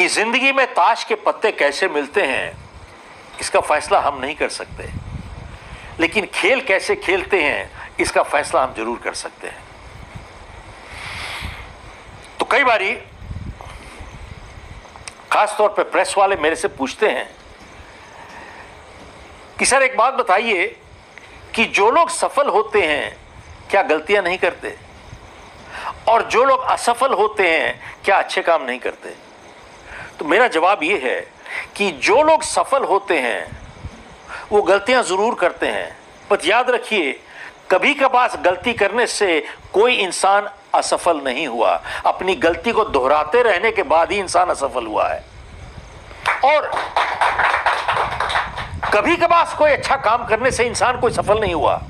कि जिंदगी में ताश के पत्ते कैसे मिलते हैं इसका फैसला हम नहीं कर सकते, लेकिन खेल कैसे खेलते हैं इसका फैसला हम जरूर कर सकते हैं। तो कई बारी खास तौर पे प्रेस वाले मेरे से पूछते हैं कि सर एक बात बताइए कि जो लोग सफल होते हैं क्या गलतियां नहीं करते, और जो लोग असफल होते हैं क्या अच्छे काम नहीं करते? तो मेरा जवाब यह है कि जो लोग सफल होते हैं वो गलतियां जरूर करते हैं, पर याद रखिए कभी कभार गलती करने से कोई इंसान असफल नहीं हुआ। अपनी गलती को दोहराते रहने के बाद ही इंसान असफल हुआ है। और कभी कभार कोई अच्छा काम करने से इंसान कोई सफल नहीं हुआ,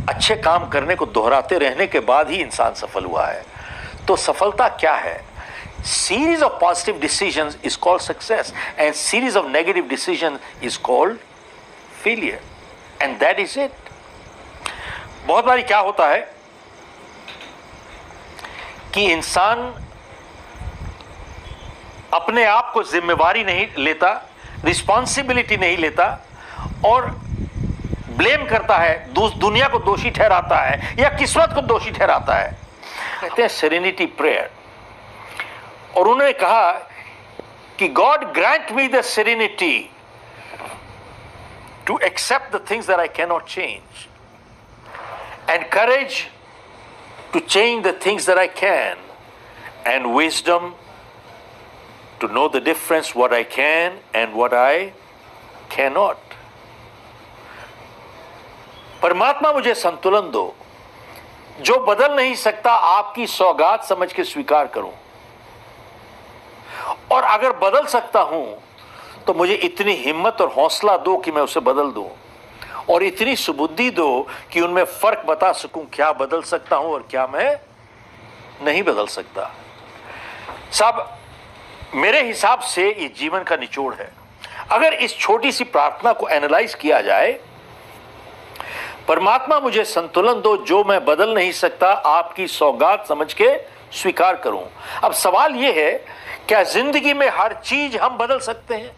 अच्छे काम करने को दोहराते रहने के बाद ही इंसान सफल हुआ है। तो सफलता क्या है? Series of positive decisions is called success and series of negative decision is called failure, and that is it. बहुत बारी क्या होता है कि इंसान अपने आप को जिम्मेवारी नहीं लेता, रिस्पॉन्सिबिलिटी नहीं लेता और ब्लेम करता है, दुनिया को दोषी ठहराता है या किस्मत को दोषी ठहराता है। कहते हैं सेरेनिटी प्रेयर, और उन्होंने कहा कि God grant me the serenity to accept the things that I can not change and courage to change the things that I can and wisdom to know the difference what I can and what I cannot. परमात्मा मुझे संतुलन दो, जो बदल नहीं सकता आपकी सौगात समझ के स्वीकार करूं, और अगर बदल सकता हूं तो मुझे इतनी हिम्मत और हौसला दो कि मैं उसे बदल दूं, और इतनी सुबुद्धि दो कि उनमें फर्क बता सकूं क्या बदल सकता हूं और क्या मैं नहीं बदल सकता। साहब मेरे हिसाब से ये जीवन का निचोड़ है। अगर इस छोटी सी प्रार्थना को एनालाइज किया जाए, परमात्मा मुझे संतुलन दो, जो मैं बदल नहीं सकता आपकी सौगात समझ के स्वीकार करूं। अब सवाल यह है, क्या जिंदगी में हर चीज हम बदल सकते हैं?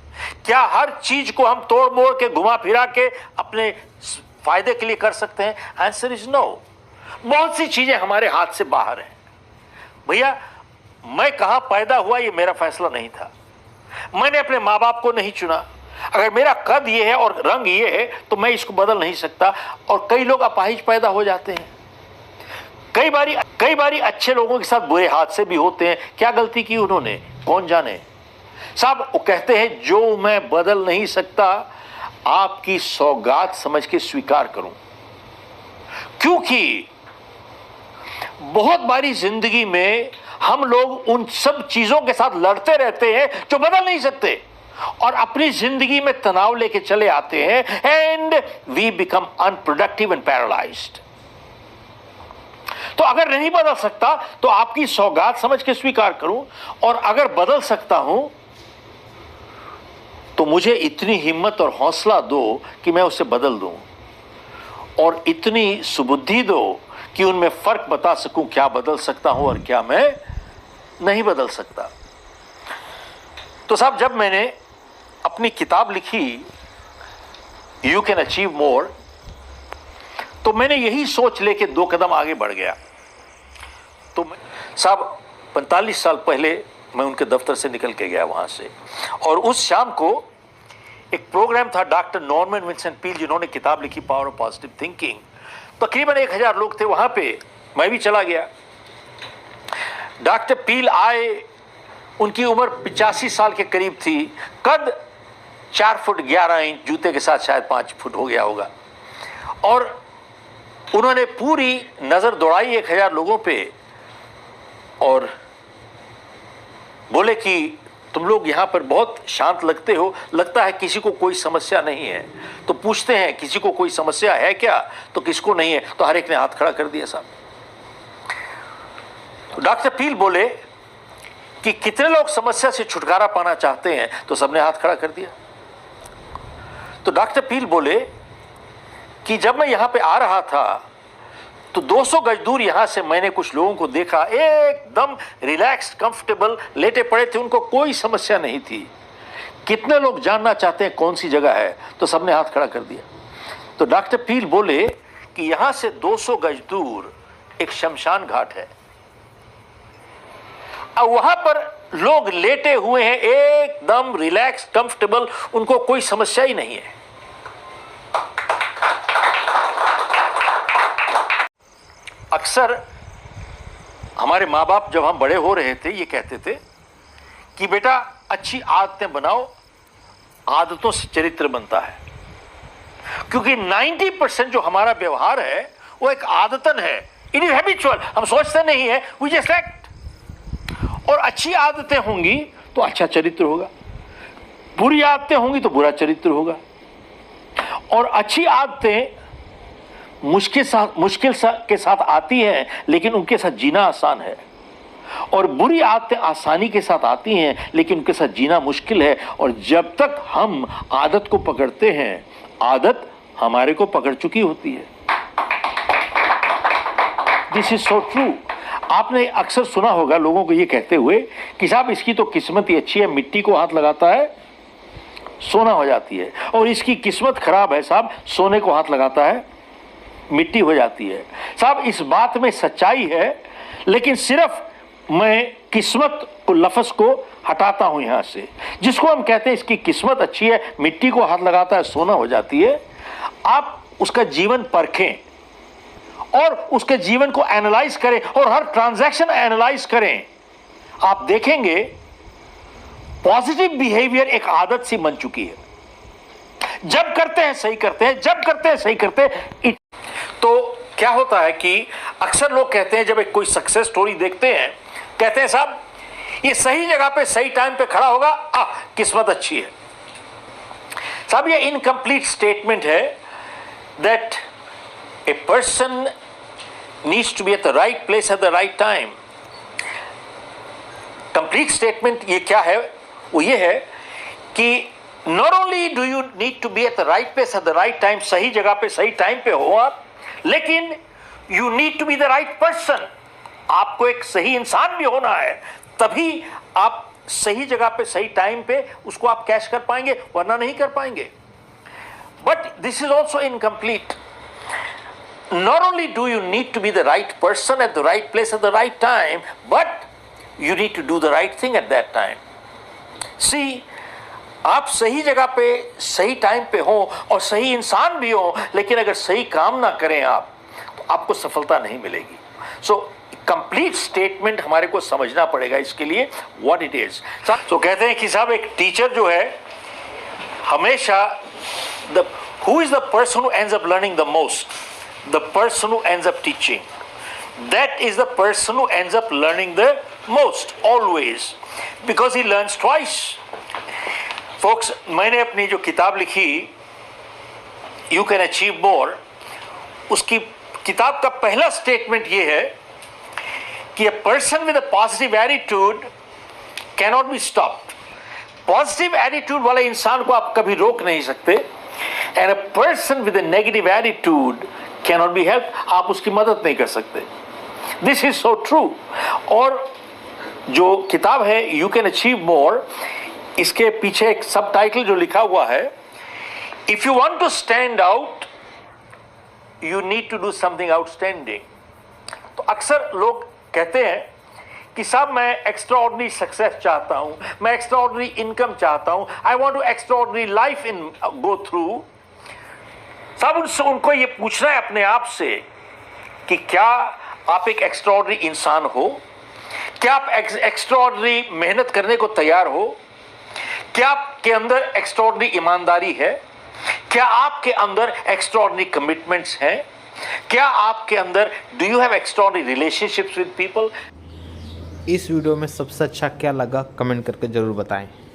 क्या हर चीज को हम तोड़ मोड़ के घुमा फिरा के अपने फायदे के लिए कर सकते हैं? Answer is no. बहुत सी चीजें हमारे हाथ से बाहर हैं। भैया मैं कहां पैदा हुआ ये मेरा फैसला नहीं था, मैंने अपने मां बाप को नहीं चुना। अगर मेरा कद ये है और रंग ये है तो मैं इसको बदल नहीं सकता। और कई लोग अपाहिज पैदा हो जाते हैं, कई बारी अच्छे लोगों के साथ बुरे हादसे भी होते हैं। क्या गलती की उन्होंने, कौन जाने। साहब वो कहते हैं जो मैं बदल नहीं सकता आपकी सौगात समझ के स्वीकार करूं, क्योंकि बहुत बारी जिंदगी में हम लोग उन सब चीजों के साथ लड़ते रहते हैं जो बदल नहीं सकते, और अपनी जिंदगी में तनाव लेके चले आते हैं, and we become unproductive and paralysed. तो अगर नहीं बदल सकता तो आपकी सौगात समझ के स्वीकार करूं, और अगर बदल सकता हूं तो मुझे इतनी हिम्मत और हौसला दो कि मैं उसे बदल दूं, और इतनी सुबुद्धि दो कि उनमें फर्क बता सकूं क्या बदल सकता हूं और क्या मैं नहीं बदल सकता। तो साहब जब मैंने अपनी किताब लिखी यू कैन अचीव मोर, तो मैंने यही सोच लेके 2 कदम आगे बढ़ गया। तो साहब 45 साल पहले मैं उनके दफ्तर से निकल के गया वहां से, और उस शाम को एक प्रोग्राम था डॉक्टर नॉर्मन विंसेंट पील, जिन्होंने किताब लिखी पावर ऑफ पॉजिटिव थिंकिंग। तकरीबन 1000 लोग थे वहां पे, मैं भी चला गया। डॉक्टर पील आए, उनकी उम्र 85 साल के करीब थी, कद 4 फुट 11 इंच, जूते के साथ शायद 5 फुट हो गया होगा, और उन्होंने पूरी नजर दौड़ाई 1000 लोगों पे और बोले कि तुम लोग यहाँ पर बहुत शांत लगते हो, लगता है किसी को कोई समस्या नहीं है। तो पूछते हैं किसी को कोई समस्या है क्या, तो किसको नहीं है, तो हर एक ने हाथ खड़ा कर दिया साहब। तो डॉक्टर पील बोले कि कितने लोग समस्या से छुटकारा पाना चाहते हैं, तो सबने हाथ खड़ा कर दिया। तो डॉक्टर पील बोले कि जब मैं यहां पे आ रहा था तो 200 गज दूर यहां से मैंने कुछ लोगों को देखा, एकदम रिलैक्स्ड, कंफर्टेबल लेटे पड़े थे, उनको कोई समस्या नहीं थी। कितने लोग जानना चाहते हैं कौन सी जगह है? तो सबने हाथ खड़ा कर दिया। तो डॉक्टर पील बोले कि यहां से 200 गज दूर एक शमशान घाट है, अब वहां पर लोग लेटे हुए हैं, एकदम रिलैक्स, कंफर्टेबल, उनको कोई समस्या ही नहीं है। अक्सर हमारे माँ बाप जब हम बड़े हो रहे थे ये कहते थे कि बेटा अच्छी आदतें बनाओ, आदतों से चरित्र बनता है। क्योंकि 90% जो हमारा व्यवहार है वो एक आदतन है, इट इज हैबिचुअल, हम सोचते नहीं है, वी जस्ट एक्ट। और अच्छी आदतें होंगी तो अच्छा चरित्र होगा, बुरी आदतें होंगी तो बुरा चरित्र होगा। और अच्छी आदतें मुश्किल के साथ आती हैं, लेकिन उनके साथ जीना आसान है। और बुरी आदतें आसानी के साथ आती हैं, लेकिन उनके साथ जीना मुश्किल है। और जब तक हम आदत को पकड़ते हैं, आदत हमारे को पकड़ चुकी होती है। This is so true. आपने अक्सर सुना होगा लोगों को ये कहते हुए कि साहब इसकी तो किस्मत ही अच्छी है, मिट्टी को हाथ लगाता है सोना हो जाती है, और इसकी किस्मत खराब है साहब, सोने को हाथ लगाता है मिट्टी हो जाती है। साहब इस बात में सच्चाई है, लेकिन सिर्फ मैं किस्मत को, लफ्ज को हटाता हूं यहां से। जिसको हम कहते हैं इसकी किस्मत अच्छी है, मिट्टी को हाथ लगाता है सोना हो जाती है, आप उसका जीवन परखें और उसके जीवन को एनालाइज करें और हर ट्रांजैक्शन एनालाइज करें। आप देखेंगे पॉजिटिव बिहेवियर एक आदत सी बन चुकी है। जब करते हैं सही करते हैं, जब करते हैं सही करते हैं। तो क्या होता है कि अक्सर लोग कहते हैं, जब एक कोई सक्सेस स्टोरी देखते हैं, कहते हैं साहब ये सही जगह पे सही टाइम पे खड़ा होगा, किस्मत अच्छी है। साहब ये इनकम्प्लीट स्टेटमेंट है that a person needs to be at the right place at the right time. Complete statement ये क्या है? वो ये है कि not only do you need to be at the right place at the right time, सही जगह पे सही टाइम पे हो आप, लेकिन you need to be the right person. आपको एक सही इंसान भी होना है, तभी आप सही जगह पे सही टाइम पे उसको आप कैच कर पाएंगे, वरना नहीं कर पाएंगे। But this is also incomplete. Not only do you need to be the right person at the right place at the right time, but you need to do the right thing at that time. See, आप सही जगह पे सही time पे हो और सही इंसान भी हो, लेकिन अगर सही काम ना करें आप, तो आपको सफलता नहीं मिलेगी। सो कंप्लीट स्टेटमेंट हमारे को समझना पड़ेगा इसके लिए, व्हाट इट इज। तो कहते हैं कि साहब एक टीचर जो है हमेशा who is the person who ends up learning the most? The person who ends up teaching. That is the person who ends up learning the most, always, because he learns twice. Folks, मैंने अपनी जो किताब लिखी You Can Achieve More, उसकी किताब का पहला statement ये है कि a person with a positive attitude cannot be stopped. Positive attitude वाले इंसान को आप कभी रोक नहीं सकते, and a person with a negative attitude cannot be helped, आप उसकी मदद नहीं कर सकते। This is so true. और जो किताब है You Can Achieve More, इसके पीछे एक सब टाइटल जो लिखा हुआ है, If you want to stand out, you need to do something outstanding. तो अक्सर लोग कहते हैं कि साहब मैं एक्स्ट्राऑर्डिनरी सक्सेस चाहता हूं, मैं एक्स्ट्राऑर्डिनरी इनकम चाहता हूं, I want to extraordinary life in go through. साहब उनको ये पूछना है अपने आप से कि क्या आप एक एक्स्ट्राऑर्डिनरी इंसान हो? क्या आप एक्स्ट्राऑर्डिनरी मेहनत करने को तैयार हो? क्या आपके अंदर एक्स्ट्राऑर्डिनरी ईमानदारी है? क्या आपके अंदर एक्स्ट्राऑर्डिनरी कमिटमेंट्स हैं? क्या आपके अंदर do you have extraordinary relationships with people? इस वीडियो में सबसे अच्छा क्या लगा कमेंट करके ज़रूर बताएं।